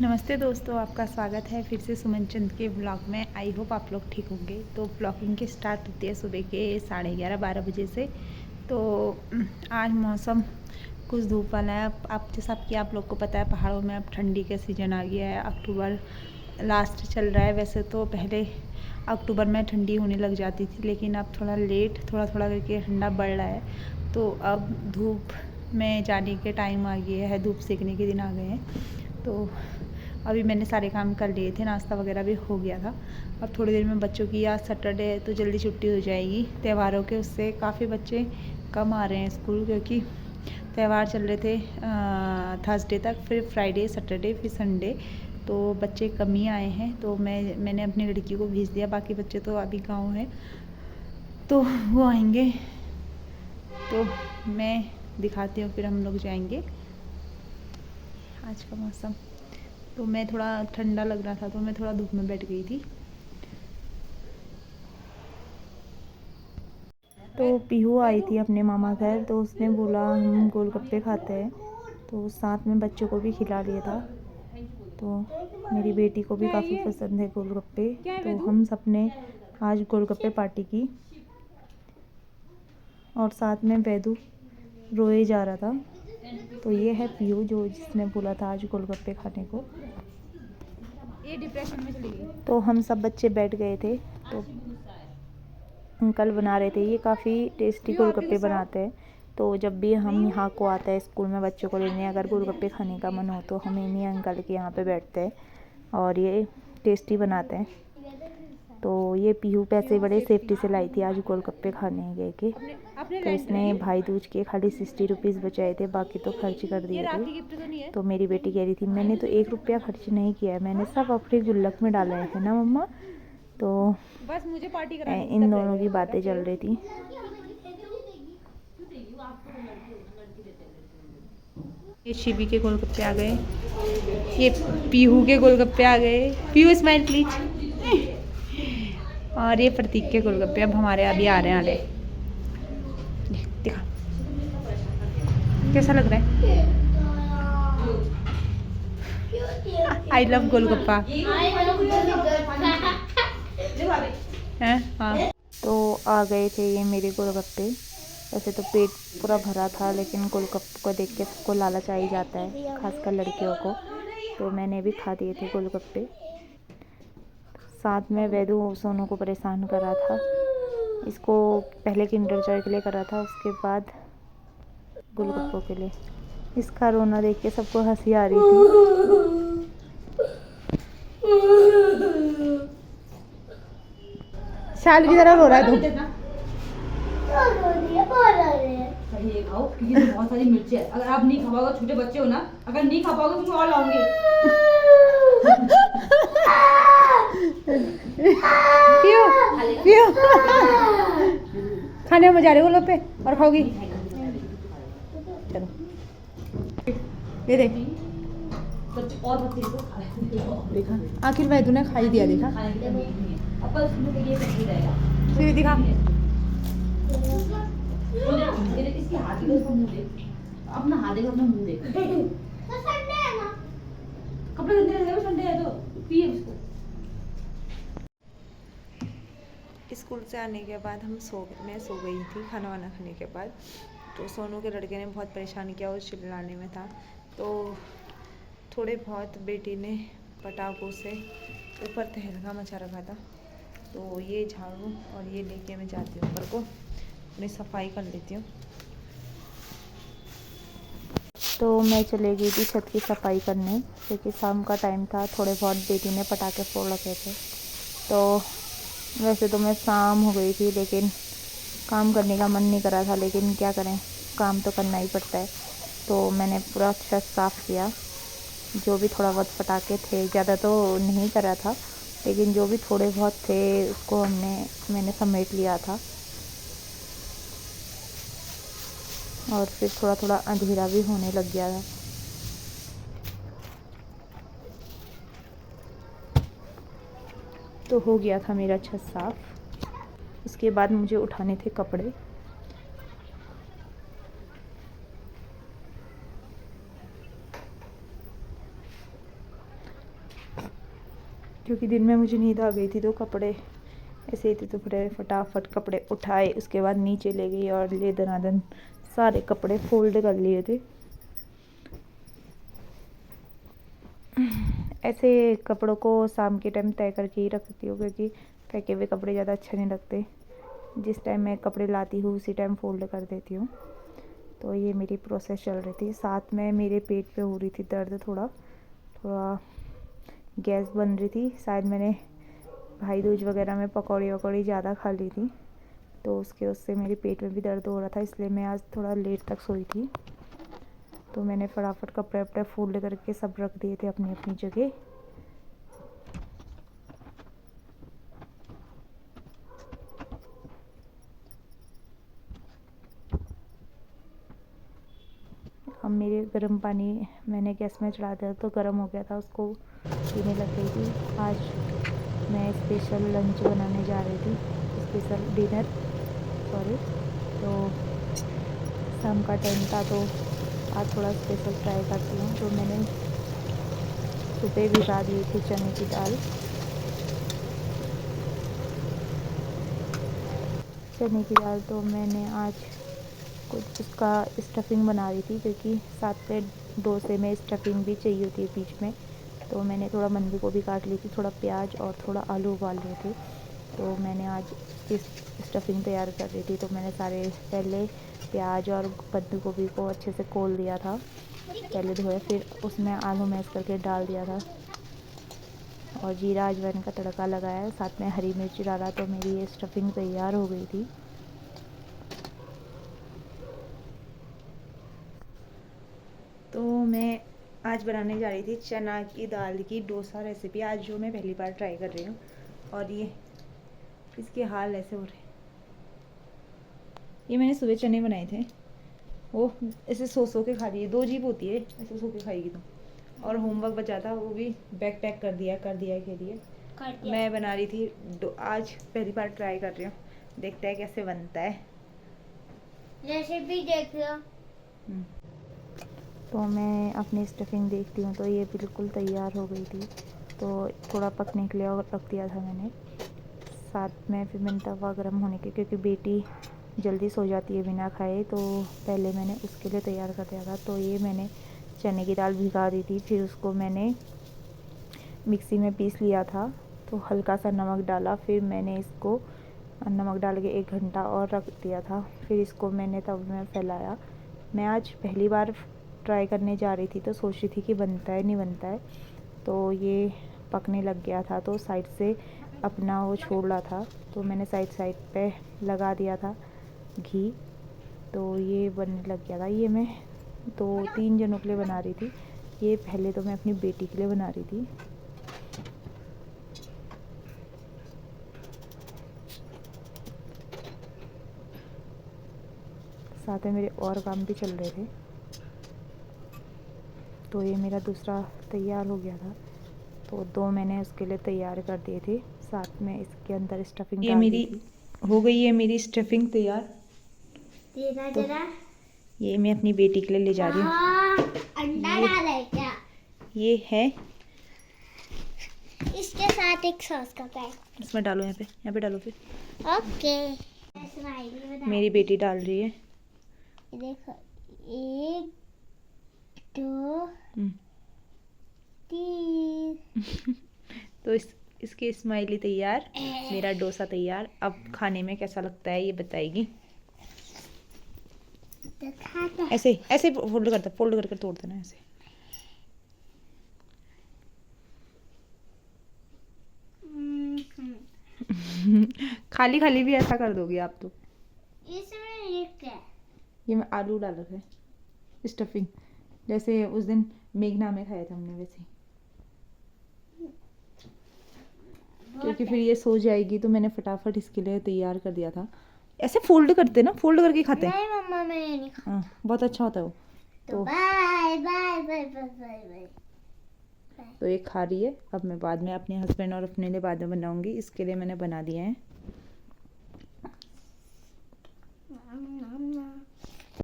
नमस्ते दोस्तों, आपका स्वागत है फिर से सुमन चंद के ब्लॉग में। आई होप आप लोग ठीक होंगे। तो ब्लॉगिंग की स्टार्ट होती है सुबह के 11:30-12 बजे से। तो आज मौसम कुछ धूप वाला है। आप जैसा कि आप लोग को पता है, पहाड़ों में अब ठंडी का सीज़न आ गया है। अक्टूबर लास्ट चल रहा है। वैसे तो पहले अक्टूबर में ठंडी होने लग जाती थी, लेकिन अब थोड़ा लेट थोड़ा थोड़ा करके ठंडा बढ़ रहा है। तो अब धूप में जाने के टाइम आ गया है, धूप सेकने के दिन आ गए हैं। तो अभी मैंने सारे काम कर लिए थे, नाश्ता वगैरह भी हो गया था। अब थोड़ी देर में बच्चों की आज सैटरडे है तो जल्दी छुट्टी हो जाएगी त्योहारों के। उससे काफ़ी बच्चे कम आ रहे हैं स्कूल, क्योंकि त्यौहार चल रहे थे थर्सडे तक, फिर फ्राइडे, सैटरडे, फिर संडे। तो बच्चे कम ही आए हैं। तो मैंने अपनी लड़की को भेज दिया, बाकी बच्चे तो अभी गाँव हैं तो वो आएंगे। तो मैं दिखाती हूँ, फिर हम लोग जाएंगे। आज का मौसम तो मैं थोड़ा ठंडा लग रहा था तो मैं थोड़ा धूप में बैठ गई थी। तो पीहू आई थी अपने मामा घर, तो उसने बोला हम गोलगप्पे खाते हैं, तो साथ में बच्चों को भी खिला दिया था। तो मेरी बेटी को भी काफ़ी पसंद है गोलगप्पे, तो हम सब ने आज गोलगप्पे पार्टी की। और साथ में वैदू रोए जा रहा था। तो ये है पीहू, जो जिसने बोला था आज गोलगप्पे खाने को। ये डिप्रेशन में चली गई। तो हम सब बच्चे बैठ गए थे। तो अंकल बना रहे थे, ये काफ़ी टेस्टी गोलगप्पे बनाते हैं। तो जब भी हम यहाँ को आते हैं स्कूल में बच्चों को लेने, अगर गोलगप्पे खाने का मन हो तो हम इन्हीं अंकल के यहाँ पे बैठते हैं और ये टेस्टी बनाते हैं। तो ये पीहू पैसे बड़े सेफ्टी से लाई थी आज गोलगप्पे खाने गए के। तो इसने भाई दूज के खाली 60 रुपीज़ बचाए थे, बाकी तो खर्च कर दिए थे। तो मेरी बेटी कह रही थी मैंने तो 1 रुपया खर्च नहीं किया है, मैंने सब अपने गुल्लक में डाला है ना मम्मा। तो बस मुझे पार्टी इन दोनों की बातें चल रही थी। ये शिवी के गोलगप्पे आ गए, ये पीहू के गोलगप्पे आ गए। Pihu smile please. और ये प्रतीक के गोलगप्पे अब हमारे अभी आ रहे हैं। आले दिखा कैसा लग रहा है। I love golgappa. हैं हाँ। तो आ गए थे ये मेरे गोलगप्पे। वैसे तो पेट पूरा भरा था, लेकिन गोलगप्पे को देख के सबको लालच आ ही जाता है, खासकर लड़कियों को। तो मैंने भी खा दिए थे गोलगप्पे। साथ में वैदू सोनू को परेशान कर रहा था। इसको पहले किंडर जॉय के लिए कर रहा था, उसके बाद गोलगप्पों के लिए। इसका रोना देख के सबको हंसी आ रही थी। शाल की तरह रो रहा है तू। ये खाओ क्योंकि बहुत सारी मिर्ची है। अगर आप नहीं खा पाओगे, छोटे बच्चे हो ना, अगर नहीं खा पाओगे तो मैं और लाऊंगी। पियो पियो। खाने में मजा आ रही हो पे और खाओगी। चलो ये देख, और बच्चे को खा रहे देखा आखिर वैदू ने खा ही दिया। देखा फिर दिखा। इसकी हाथ देखो, इसका मुंह देख, अपना हाथ देखो, अपना मुंह देख। कपड़े गंदे रहेंगे, संडे है तो पिए उसको। स्कूल से आने के बाद मैं सो गई थी खाना वाना खाने के बाद। तो सोनू के लड़के ने बहुत परेशान किया, वो चिल्लाने में था। तो थोड़े बहुत बेटी ने पटाखों से ऊपर तहलका मचा रखा था। तो ये झाड़ू और ये लेके मैं जाती हूँ ऊपर को, अपनी सफाई कर लेती हूँ। तो मैं चले गई थी छत की सफाई करने, क्योंकि शाम का टाइम था। थोड़े बहुत बेटी ने पटाखे फोड़ रखे थे। तो वैसे तो मैं शाम हो गई थी, लेकिन काम करने का मन नहीं कर रहा था, लेकिन क्या करें, काम तो करना ही पड़ता है। तो मैंने पूरा छत साफ़ किया। जो भी थोड़ा बहुत पटाखे थे, ज़्यादा तो नहीं करा था, लेकिन जो भी थोड़े बहुत थे उसको मैंने समेट लिया था। और फिर थोड़ा थोड़ा अंधेरा भी होने लग गया था। तो हो गया था मेरा छत साफ। उसके बाद मुझे उठाने थे कपड़े। क्योंकि दिन में मुझे नींद आ गई थी, तो कपड़े ऐसे ही थे, तो फिर फटाफट कपड़े उठाए, उसके बाद नीचे ले गई और ले दनादन सारे कपड़े फोल्ड कर लिए थे। ऐसे कपड़ों को शाम के टाइम तय करके ही रखती हूँ, क्योंकि फेंके हुए कपड़े ज़्यादा अच्छे नहीं लगते। जिस टाइम मैं कपड़े लाती हूँ उसी टाइम फोल्ड कर देती हूँ। तो ये मेरी प्रोसेस चल रही थी। साथ में मेरे पेट पे हो रही थी दर्द, थोड़ा गैस बन रही थी। शायद मैंने भाई दूज वगैरह में पकौड़ी ज़्यादा खा ली थी, तो उससे मेरे पेट में भी दर्द हो रहा था, इसलिए मैं आज थोड़ा लेट तक सोई थी। तो मैंने फटाफट कपड़े वपड़े फोल्ड करके सब रख दिए थे अपनी अपनी जगह। अब मेरे गर्म पानी मैंने गैस में चढ़ा दिया, तो गर्म हो गया था, उसको पीने लग गई थी। आज मैं स्पेशल लंच बनाने जा रही थी, स्पेशल डिनर सॉरी। तो शाम का टाइम था, तो आज थोड़ा स्पेशल ट्राई करती हूँ। तो मैंने सुबह भिगा दी थी चने की दाल। चने की दाल तो मैंने आज कुछ उसका स्टफिंग बना रही थी, क्योंकि साथ में डोसे में स्टफिंग भी चाहिए होती है बीच में। तो मैंने थोड़ा बंद गोभी काट ली थी, थोड़ा प्याज और थोड़ा आलू उबाल लिए थे। तो मैंने आज इस स्टफिंग तैयार कर रही थी। तो मैंने पहले प्याज और बंद गोभी को अच्छे से खोल दिया था, पहले धोया, फिर उसमें आलू मैश करके डाल दिया था और जीरा अजवाइन का तड़का लगाया, साथ में हरी मिर्च डाला। तो मेरी ये स्टफिंग तैयार हो गई थी। तो मैं आज बनाने जा रही थी चना की दाल की डोसा रेसिपी, आज जो मैं पहली बार ट्राई कर रही हूँ। और ये इसके हाल ऐसे हो रहे हैं। ये मैंने सुबह चने बनाए थे, वो ऐसे सो के खा लिए। 2 जीप होती है ऐसे सो के खाएगी तो। और होमवर्क बचा था, वो भी बैग पैक कर दिया के लिए। मैं बना रही थी आज पहली बार ट्राई कर रही हूँ, देखते हैं कैसे बनता है। रेसिपी देख लो। तो मैं अपनी स्टफिंग देखती हूँ, तो ये बिल्कुल तैयार हो गई थी। तो थोड़ा पकने के लिए और रख दिया था मैंने। साथ में फिर मैंने तवा गर्म होने के, क्योंकि बेटी जल्दी सो जाती है बिना खाए, तो पहले मैंने उसके लिए तैयार कर दिया था। तो ये मैंने चने की दाल भिगा दी थी, फिर उसको मैंने मिक्सी में पीस लिया था। तो हल्का सा नमक डाला, फिर मैंने इसको नमक डाल के 1 घंटा और रख दिया था। फिर इसको मैंने तवे में फैलाया। मैं आज पहली बार ट्राई करने जा रही थी, तो सोच रही थी कि बनता है नहीं बनता है। तो ये पकने लग गया था, तो साइड से अपना वो छोड़ रहा था, तो मैंने साइड पे लगा दिया था घी। तो ये बनने लग गया था। ये मैं 2-3 जनों के लिए बना रही थी। ये पहले तो मैं अपनी बेटी के लिए बना रही थी। साथ में मेरे और काम भी चल रहे थे। तो ये मेरा दूसरा तैयार हो गया था, तो 2 मैंने उसके लिए तैयार कर दिए थे। साथ में इसके अंदर स्टफिंग डाल दी थी। हो गई है मेरी स्टफिंग तैयार। तो ये मैं अपनी बेटी के लिए ले जा रही हूँ। अंडा डाला है क्या? ये है, इसके साथ एक सॉस का पैक। इसमें डालो, यहाँ पे डालो। फिर ओके। मेरी बेटी डाल रही है। देखो 1 2 3। तो इसकी स्माइली तैयार, मेरा डोसा तैयार। अब खाने में कैसा लगता है ये बताएगी। ऐसे ऐसे फोल्ड कर तोड़ देना ऐसे। खाली खाली भी ऐसा कर दोगी आप तो। इसमें ये क्या है? ये मैं आलू डाल रखे स्टफिंग, जैसे उस दिन मेघना में खाया था हमने वैसे। क्योंकि फिर ये सो जाएगी, तो मैंने फटाफट इसके लिए तैयार कर दिया था। ऐसे फोल्ड करते ना, फोल्ड करके खाते हैं। नहीं मम्मा मैं नहीं खा। हाँ, बहुत अच्छा होता है वो। तो bye bye bye bye bye. तो ये खा रही है। अब मैं बाद में अपने हस्बैंड और अपने लिए बाद में बनाऊंगी, इसके लिए मैंने बना दिए हैं।